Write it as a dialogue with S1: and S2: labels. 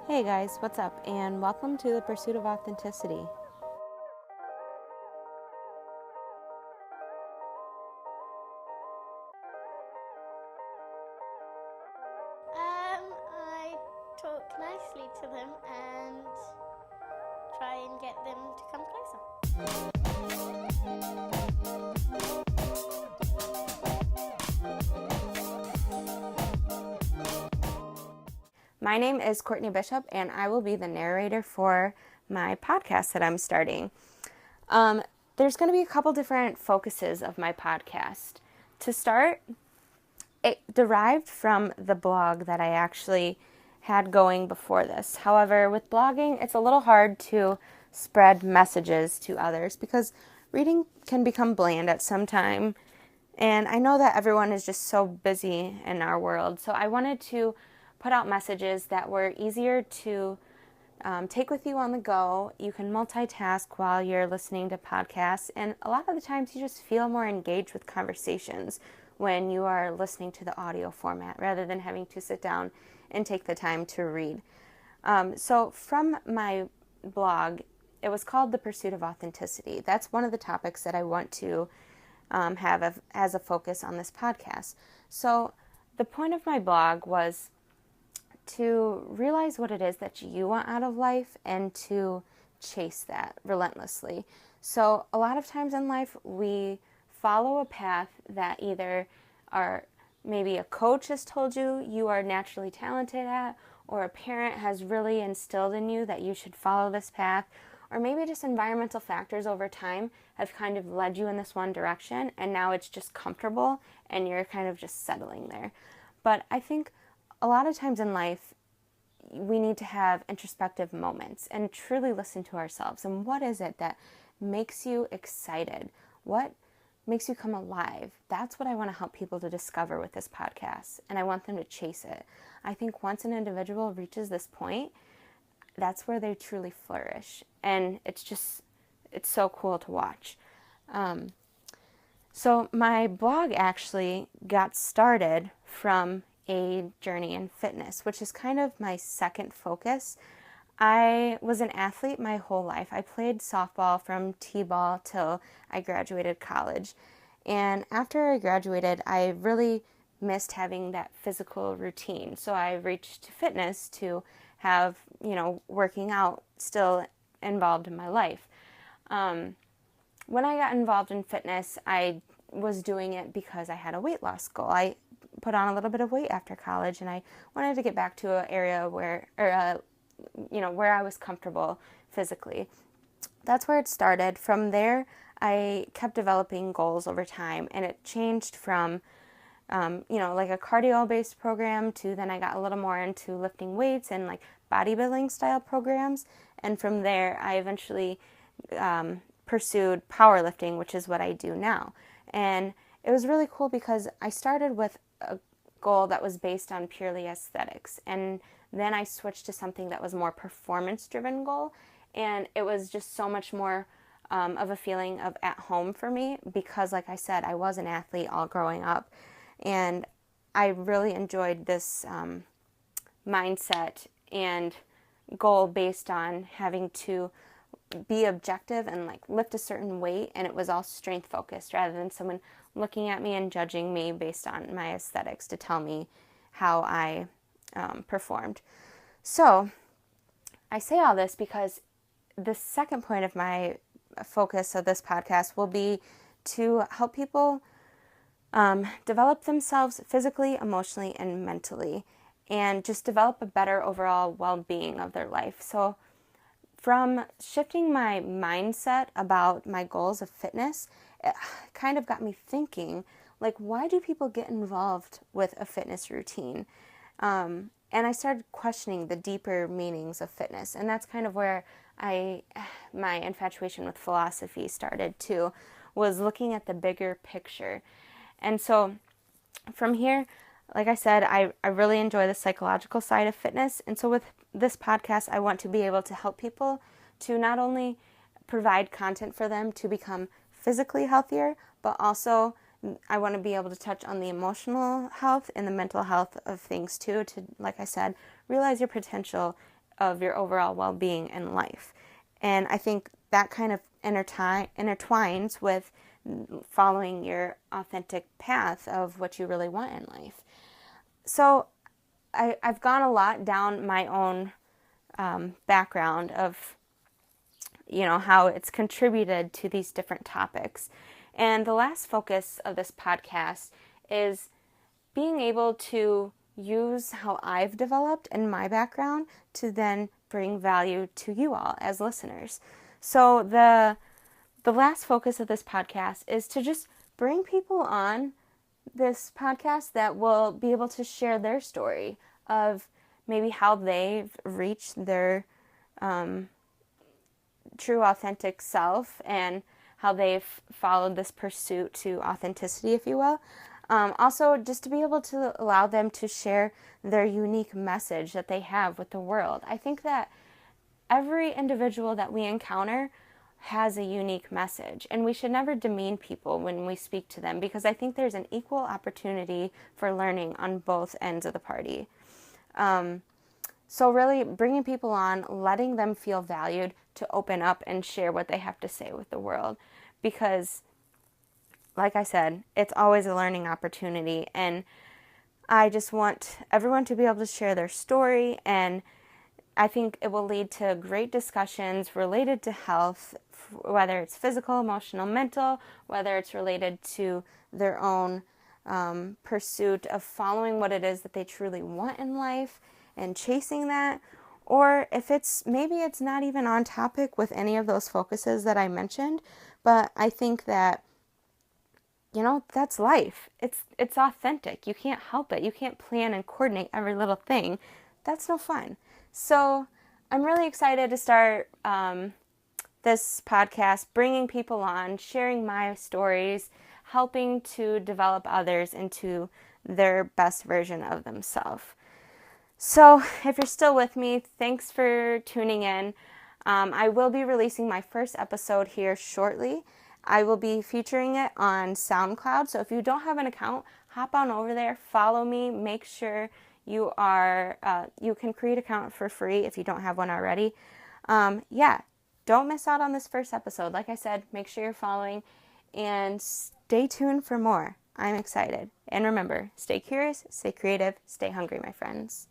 S1: Hey guys, what's up? And welcome to the Pursuit of Authenticity.
S2: I talk nicely to them and try and get them to come closer.
S1: My name is Courtney Bishop, and I will be the narrator for my podcast that I'm starting. There's going to be a couple different focuses of my podcast. To start, it derived from the blog that I actually had going before this. However, with blogging, it's a little hard to spread messages to others because reading can become bland at some time. And I know that everyone is just so busy in our world. So I wanted to put out messages that were easier to take with you on the go. You can multitask while you're listening to podcasts. And a lot of the times you just feel more engaged with conversations when you are listening to the audio format rather than having to sit down and take the time to read. So from my blog, it was called The Pursuit of Authenticity. That's one of the topics that I want to have as a focus on this podcast. So the point of my blog was to realize what it is that you want out of life and to chase that relentlessly. So a lot of times in life, we follow a path that either maybe a coach has told you are naturally talented at, or a parent has really instilled in you that you should follow this path, or maybe just environmental factors over time have kind of led you in this one direction, and now it's just comfortable and you're kind of just settling there. But I think a lot of times in life, we need to have introspective moments and truly listen to ourselves. And what is it that makes you excited? What makes you come alive? That's what I want to help people to discover with this podcast. And I want them to chase it. I think once an individual reaches this point, that's where they truly flourish. And it's so cool to watch. So my blog actually got started from a journey in fitness, which is kind of my second focus. I was an athlete my whole life. I played softball from t-ball till I graduated college. And after I graduated, I really missed having that physical routine. So I reached to fitness to have, working out still involved in my life. When I got involved in fitness, I was doing it because I had a weight loss goal. I put on a little bit of weight after college, and I wanted to get back to an area where I was comfortable physically. That's where it started. From there, I kept developing goals over time, and it changed from, like a cardio-based program to then I got a little more into lifting weights and like bodybuilding style programs. And from there, I eventually pursued powerlifting, which is what I do now. And it was really cool because I started with a goal that was based on purely aesthetics. And then I switched to something that was more performance-driven goal. And it was just so much more of a feeling of at home for me because, like I said, I was an athlete all growing up. And I really enjoyed this mindset and goal based on having to be objective and like lift a certain weight, and it was all strength focused rather than someone looking at me and judging me based on my aesthetics to tell me how I performed. So I say all this because the second point of my focus of this podcast will be to help people develop themselves physically, emotionally, and mentally, and just develop a better overall well-being of their life. So from shifting my mindset about my goals of fitness, it kind of got me thinking, like, why do people get involved with a fitness routine? And I started questioning the deeper meanings of fitness. And that's kind of where my infatuation with philosophy started too, was looking at the bigger picture. And so from here, like I said, I really enjoy the psychological side of fitness. And so with this podcast, I want to be able to help people to not only provide content for them to become physically healthier, but also I want to be able to touch on the emotional health and the mental health of things too, to, like I said, realize your potential of your overall well-being in life. And I think that kind of intertwines with following your authentic path of what you really want in life. So I've gone a lot down my own background of, how it's contributed to these different topics. And the last focus of this podcast is being able to use how I've developed in my background to then bring value to you all as listeners. So the last focus of this podcast is to just bring people on this podcast that will be able to share their story of maybe how they've reached their true authentic self and how they've followed this pursuit to authenticity, if you will. Also, just to be able to allow them to share their unique message that they have with the world. I think that every individual that we encounter has a unique message, and we should never demean people when we speak to them, because I think there's an equal opportunity for learning on both ends of the party. So really bringing people on, letting them feel valued to open up and share what they have to say with the world, because like I said, it's always a learning opportunity, and I just want everyone to be able to share their story, and I think it will lead to great discussions related to health, whether it's physical, emotional, mental, whether it's related to their own pursuit of following what it is that they truly want in life and chasing that, or if maybe it's not even on topic with any of those focuses that I mentioned, but I think that that's life. It's authentic. You can't help it. You can't plan and coordinate every little thing. That's no fun. So I'm really excited to start this podcast, bringing people on, sharing my stories, helping to develop others into their best version of themselves. So if you're still with me, thanks for tuning in. I will be releasing my first episode here shortly. I will be featuring it on SoundCloud. So if you don't have an account, hop on over there, follow me, make sure you can create an account for free if you don't have one already. Don't miss out on this first episode. Like I said, make sure you're following and stay tuned for more. I'm excited. And remember, stay curious, stay creative, stay hungry, my friends.